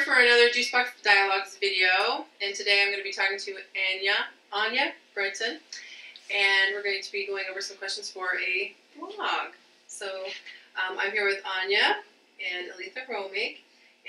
for another Juicebox Dialogues video, and today I'm going to be talking to Anya Breton, and we're going to be going over some questions for a blog. So I'm here with Anya and Aleatha Romig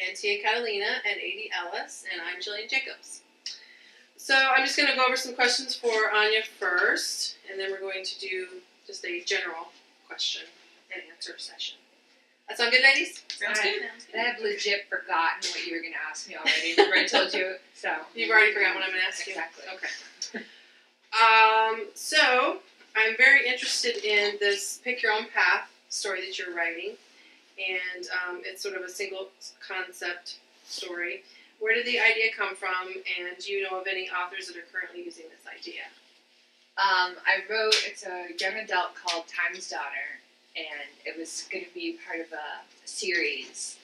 and Tia Catalina and Ellis, and I'm Jillian Jacobs. So I'm just going to go over some questions for Anya first, and then we're going to do just a general question and answer session. That sound good, ladies? Sounds good. I have legit forgotten what you were going to ask me already. Remember I told you? So you've already forgotten what I'm going to ask you? Exactly. Okay. So I'm very interested in this Pick Your Own Path story that you're writing, and it's sort of a single concept story. Where did the idea come from, and do you know of any authors that are currently using this idea? It's a young adult called Time's Daughter, and it was going to be part of a series.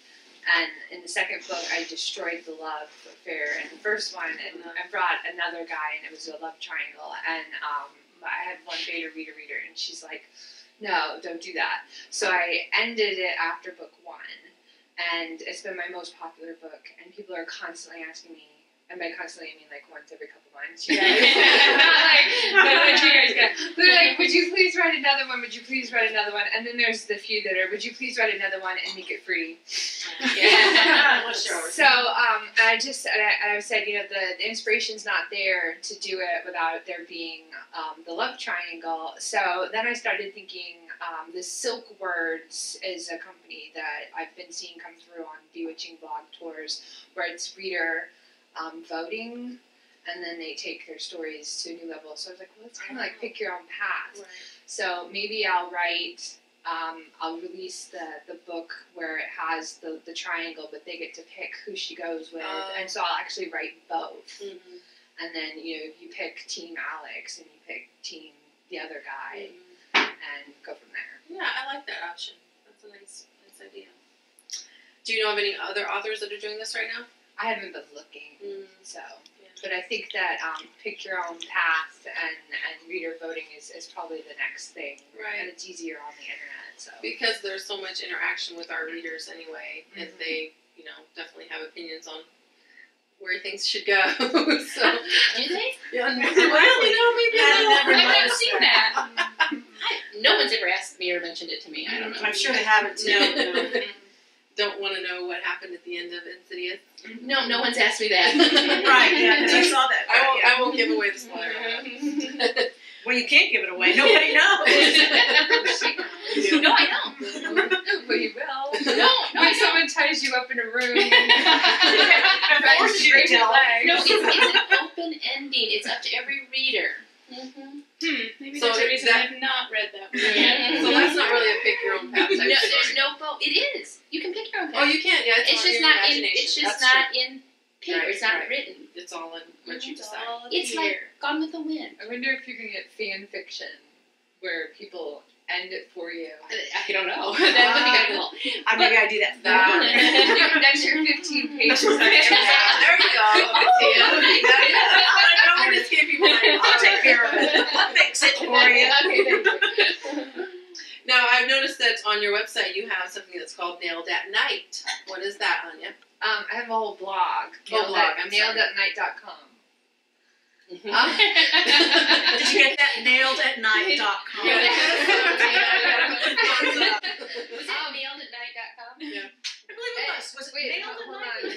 And in the second book, I destroyed the love affair in the first one, and I brought another guy, and it was a love triangle. And I had one beta reader, and she's like, "No, don't do that." So I ended it after book one, and it's been my most popular book. And people are constantly asking me, and by constantly I mean like once every couple months. You guys, they're like, "Would you please write another one? Would you please write another one?" And then there's the few that are, "Would you please write another one and make it free?" So I said, you know, the inspiration's not there to do it without there being the love triangle. So then I started thinking, the Silk Words is a company that I've been seeing come through on Bewitching blog tours, where it's reader voting, and then they take their stories to a new level. So I was like, well, it's kind of like Pick Your Own Path. Right. So maybe I'll write, I'll release the book where it has the triangle, but they get to pick who she goes with, and so I'll actually write both. Mm-hmm. And then, you know, you pick Team Alex, and you pick Team the other guy, and go from there. Yeah, I like that option. That's a nice idea. Do you know of any other authors that are doing this right now? I haven't been looking, so. Yeah. But I think that Pick Your Own Path and reader voting is probably the next thing. Right. And it's easier on the internet, so. Because there's so much interaction with our readers anyway, and they, you know, definitely have opinions on where things should go. So. Do they? Yeah, well, you know, maybe I've never seen that. No one's ever asked me or mentioned it to me. I don't know. I'm sure they haven't too. No. Don't want to know what happened at the end of Insidious. No one's asked me that. Right, yeah, I saw that. I won't give away the spoiler. Well, you can't give it away. Nobody knows. No, I don't. Well, you will. No, when someone ties you up in a room. Force you to tell. No, it's an open ending. It's up to every reader. Maybe that's the reason I've not read that one. Yeah. So that's not really a Pick Your Own Path. No, there's no vote. It is. You can pick your own path. Oh, you can. Yeah, it's just not in. It's just not in paper. Right, it's not right. written. It's all in what you decide. It's like Gone with the Wind. I wonder if you can get fan fiction where people end it for you. I don't know. That would be kind of cool. Maybe I do that. That's your 15 pages. There you go. I just gave you mine. I'll take care of it. I'll fix it for you. Okay, thank you. Now, I've noticed that on your website you have something that's called Nailed at Night. What is that, Anya? I have a whole blog. Nailednight.com. Did you get that? Nailednight.com. Yeah. Was it nailednight.com? Yeah. I believe it was. Was it Nailed at Night?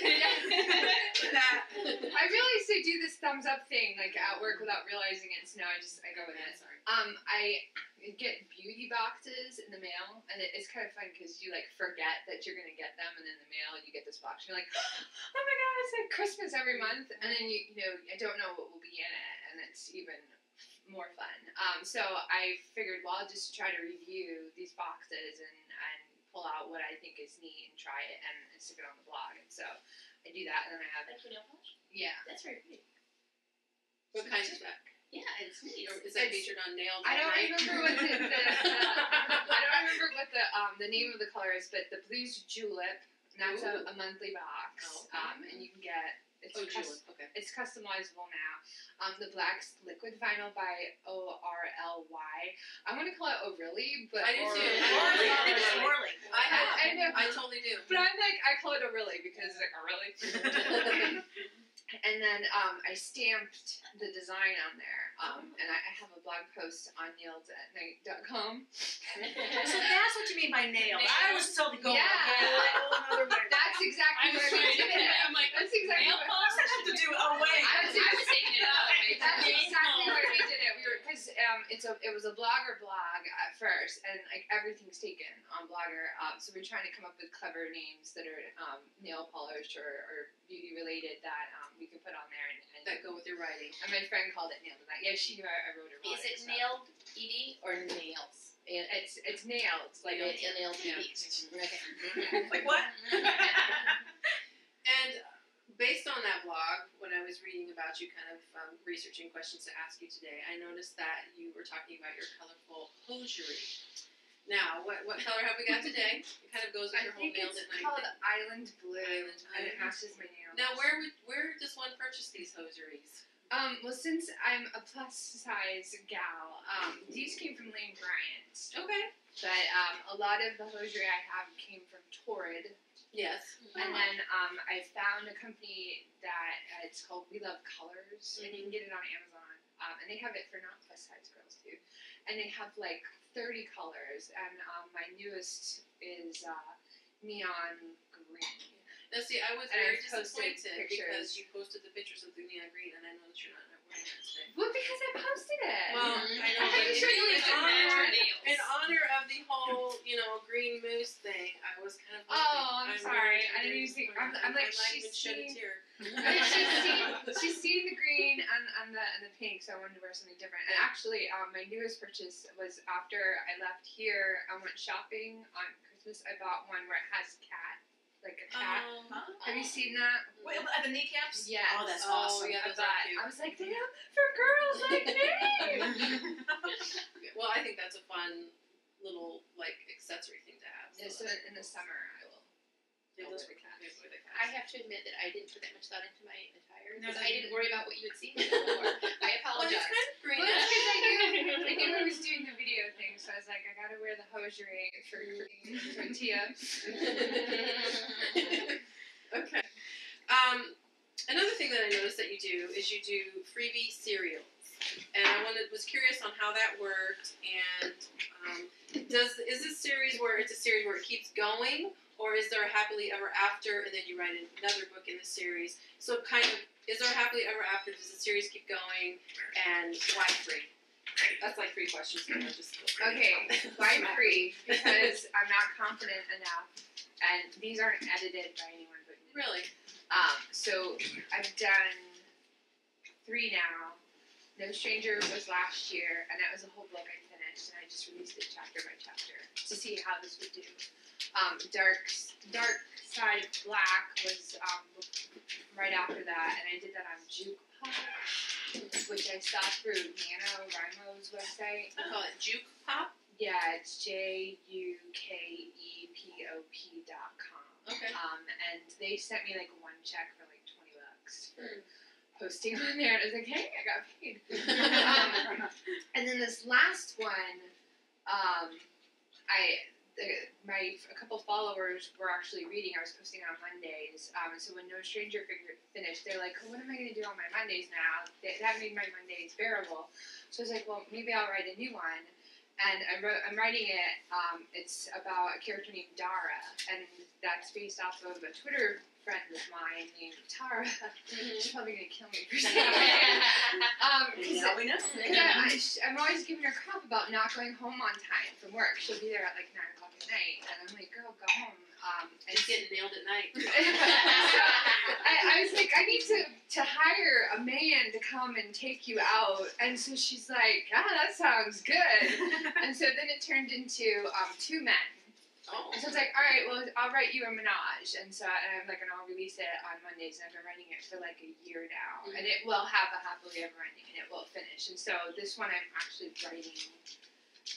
I really used to do this thumbs up thing, like at work without realizing it, so now I go with it. Sorry. I get beauty boxes in the mail, and it's kind of fun because you like forget that you're gonna get them, and in the mail you get this box, and you're like, oh my god, it's like Christmas every month, and then you know I don't know what will be in it, and it's even more fun. So I figured, well, I'll just try to review these boxes and pull out what I think is neat and try it and stick it on the blog, and so I do that, and then I have Like nail polish? Yeah. That's very pretty. What kind is that? Yeah, it's neat. Is that featured on Nailed I at don't Night? remember what I don't remember what the name of the color is, but the blue's julep, and that's a monthly box. Oh, okay. And you can get It's Jillian. Okay. It's customizable now. The black's liquid vinyl by ORLY. I'm gonna call it O'Reilly, but I do too. I totally do. But I'm like, I call it O'Reilly because it's like O'Reilly. And then I stamped the design on there, and I have a blog post on nailsetnight.com. So that's what you mean by nailed. I was totally going another way. That's exactly what we did it. I'm like, that's exactly nail what What does that have to do? Oh wait, I was taking it up. That's exactly why we did it. Because it was a Blogger blog at first, and like everything's taken on Blogger. So we're trying to come up with clever names that are nail polish or beauty related that we could put on there and That go with your writing. And my friend called it nailed. Yeah, I wrote it. Is it nailed, Edie, or nails? It's nailed. Like nailed, Yeah. like what? And based on that blog, when I was reading about you, kind of researching questions to ask you today, I noticed that you were talking about your colorful hosiery. Now, what color have we got today? It kind of goes with your whole nailed at night. It's called Island Blue, Island Blue. and it matches my nails. Now, where does one purchase these hosieries? Well, since I'm a plus size gal, these came from Lane Bryant. Okay. But a lot of the hosiery I have came from Torrid. Yes. And then I found a company that it's called We Love Colors, and you can get it on Amazon. And they have it for not plus size girls too. And they have like 30 colors, and my newest is neon green. Now, see, I was And very I've posted disappointed pictures. because you posted the pictures of the neon green, and I know that you're not wearing it today. Well, because I posted it. Well, I know, I'm but sure you in can honor- match nails. In honor of the whole, green moose thing, I was kind of. Oh, I'm sorry. I didn't even think. I'm like, she's shed a tear. she's seen the green and the pink, so I wanted to wear something different. And actually, my newest purchase was after I left here. I went shopping on Christmas. I bought one where it has like a cat. Have you seen that? Wait, at the kneecaps? Yes. Oh, that's awesome. Yeah, I those are cute. was like, they're for girls like me. Well, I think that's a fun little accessory thing to have. Yeah, so in the summer, I will. Yeah, Those those are cats. I have to admit that I didn't put that much thought into my attire because No, I didn't worry about what you had seen before. I Well, it's apologize. kind of green. Well, it's because I knew I was doing the video thing, so I was like, I gotta wear the hosiery for Tia. Okay. Another thing that I noticed that you do is you do freebie cereals, and I was curious on how that worked. And is this series where it's a series where it keeps going, or is there a happily ever after, and then you write another book in the series? So kind of, is there a happily ever after? Does the series keep going, and why free? That's like 3 questions. So Okay, why free? Because I'm not confident enough, and these aren't edited by anyone but me. Really? So I've done 3 now. No Stranger was last year, and that was a whole book I finished, and I just released it chapter by chapter to see how this would do. Dark Side Black was right after that, and I did that on Juicebox, which I saw through NaNoWriMo's website. I call it Juke Pop. Yeah, it's JUKEPOP.com. Okay. And they sent me like one check for like $20 for posting on there, and I was like, hey, I got paid. And then this last one, a couple followers were actually reading. I was posting on Mondays, and so when No Stranger finished, they're like, oh, what am I going to do on my Mondays now? That made my Mondays bearable. So I was like, well, maybe I'll write a new one. And I'm writing it. It's about a character named Dara, and that's based off of a Twitter friend of mine named Tara. She's probably gonna kill me for saying that. Yeah, we know. I'm always giving her crap about not going home on time from work. She'll be there at like 9 o'clock at night, and I'm like, girl, go home. And Just getting nailed at night. I was like, I need to hire a man to come and take you out. And so she's like, that sounds good. And so then it turned into 2 men. Oh. And so it's like, all right, well, I'll write you a menage. And so and I'll release it on Mondays. And I've been writing it for like a year now. Mm-hmm. And it will have a happily ever ending, and it will finish. And so this one I'm actually writing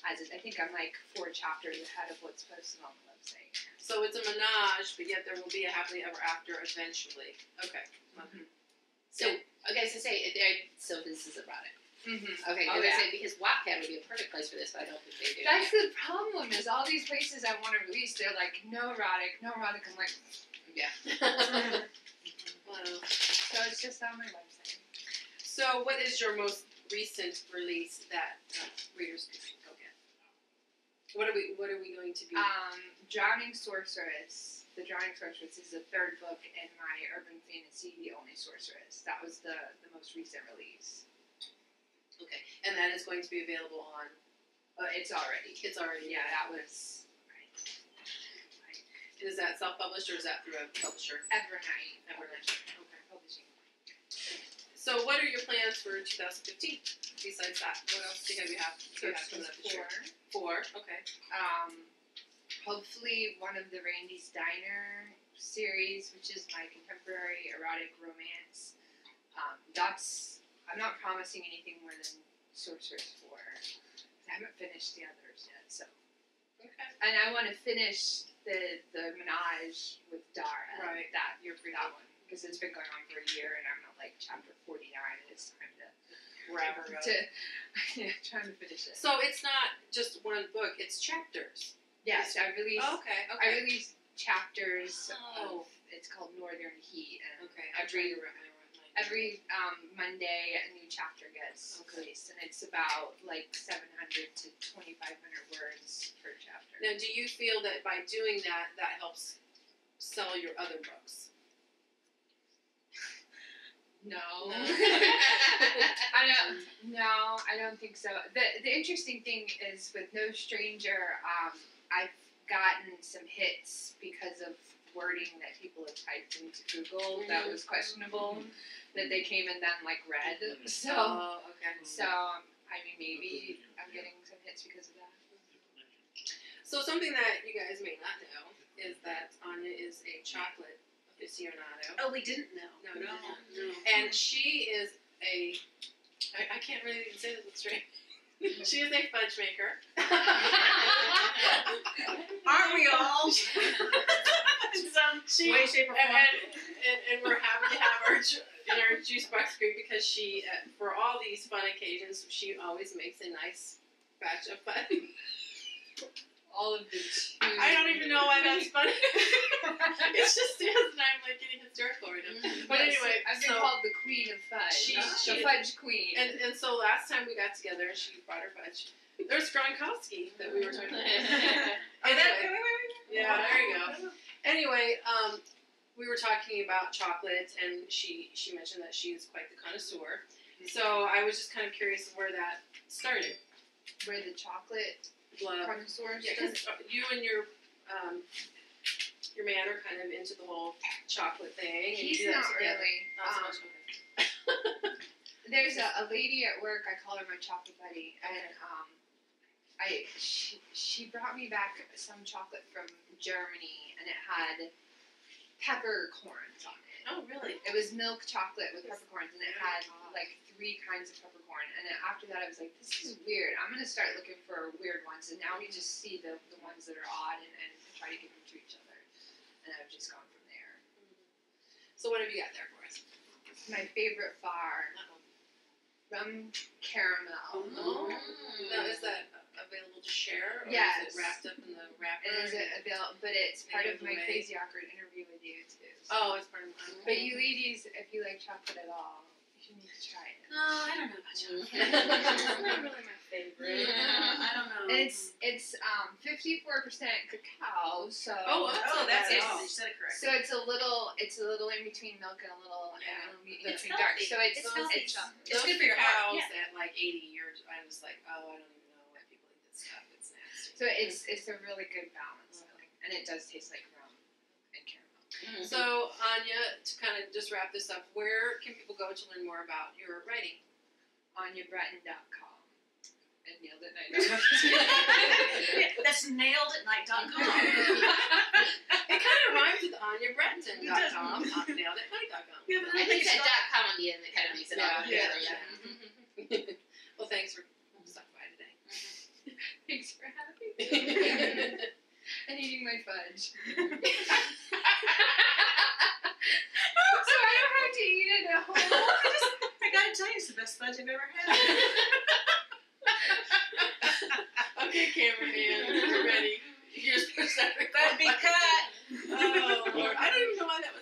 as is. I think I'm like 4 chapters ahead of what's posted on the website. So it's a menage, but yet there will be a happily ever after eventually. Okay. Mm-hmm. So, okay, so this is erotic. Mm-hmm. Okay, Oh, I yeah. say because Wattpad would be a perfect place for this, but I don't think they do. That's the problem. Is all these places I want to release, they're like no erotic, no erotic. I'm like, Yeah. Wow. so it's just on my website. So what is your most recent release that readers can go get? What are we going to be? Drowning Sorceress. The Drowning Sorceress is the 3rd book in my urban fantasy, The Only Sorceress. That was the most recent release. Okay, and that is going to be available on. It's already. Yeah, that was. And is that self-published or is that through a publisher? Evernight. Okay. Publishing. So what are your plans for 2015? Besides that, what else do you have coming up this year? 4. Okay. Hopefully one of the Randy's Diner series, which is my contemporary erotic romance. I'm not promising anything more than Sorceress 4. I haven't finished the others yet, so. Okay. And I want to finish the menage with Dara. Right. That one, because it's been going on for a year, and I'm at like chapter 49, and it's time to Wrap her up. trying to finish it. So it's not just one book; it's chapters. Yes, I released. Okay. I released chapters Oh. of. It's called Northern Heat, and Okay. every Monday a new chapter gets released, and it's about like 700 to 2,500 words per chapter. Now, do you feel that by doing that helps sell your other books? No. No. I don't think so. The interesting thing is with No Stranger, I've gotten some hits because of wording that people have typed into Google that was questionable, that they came and then like read. So, okay. I mean, maybe I'm getting some hits because of that. So something that you guys may not know is that Anya is a chocolate aficionado. Oh, we didn't know. No. And she is I can't really even say this straight. She is a fudge maker. Aren't we all? She, way, shape, or form. And we're happy to have her in our Juicebox group because she, for all these fun occasions, she always makes a nice batch of fun. All of the I don't even know why that's funny. It's just stands and I'm like getting hysterical right now. But anyway, I've been called the Queen of Fudge. The Fudge Queen. And so last time we got together and she brought her fudge. There's Gronkowski that we were talking about. Anyway, yeah, there you go. Anyway, we were talking about chocolate, and she mentioned that she is quite the connoisseur. So I was just kind of curious where that started. Where the chocolate Love. connoisseurs. Yeah, because you and your man are kind of into the whole chocolate thing. And He's you do that not together. really. Not so much. Okay. There's a lady at work. I call her my chocolate buddy, and she brought me back some chocolate from Germany, and it had peppercorns on it. Oh, really? It was milk chocolate with peppercorns, and it had like 3 kinds of peppercorn. And then after that, I was like, this is weird. I'm gonna start looking for weird ones. And now we just see the ones that are odd and try to give them to each other. And I've just gone from there. So what have you got there for us? My favorite bar, rum caramel. Oh. Now, is that available to share? Or Yes. is it wrapped up in the wrapper? It is available, but it's part of my Away. crazy awkward interview with you too. So. Oh, it's part of mine. But you ladies, if you like chocolate at all, you need to try it. No, I don't know about chocolate. It's not really my favorite. Yeah, I don't know. And it's 54% cacao, so Oh, that's it. Oh. You said it correct. so it's a little in between milk and a little in It's between dark. healthy. So it's healthy chocolate. It's good for your heart. Cows at like 80 years, I was like, oh, I don't even know why people eat this stuff. It's nasty. So it's a really good balance, I think. And it does taste like rum and caramel. So, Anya, to kind of just wrap this up, where can people go to learn more about your writing? AnyaBreton.com. And nailed it That's naileditnight.com. It kind of rhymes with AnyaBreton.com. Naileditnight.com. Yeah, but I think that .com on the end that kind of makes it all Yeah. together. Well, thanks for stopping by today. my fudge. So I don't have to eat it at home. I gotta tell you, it's the best fudge I've ever had. Okay, cameraman, we're ready. You're supposed to That'd be cut. Oh, Lord. I don't even know why that was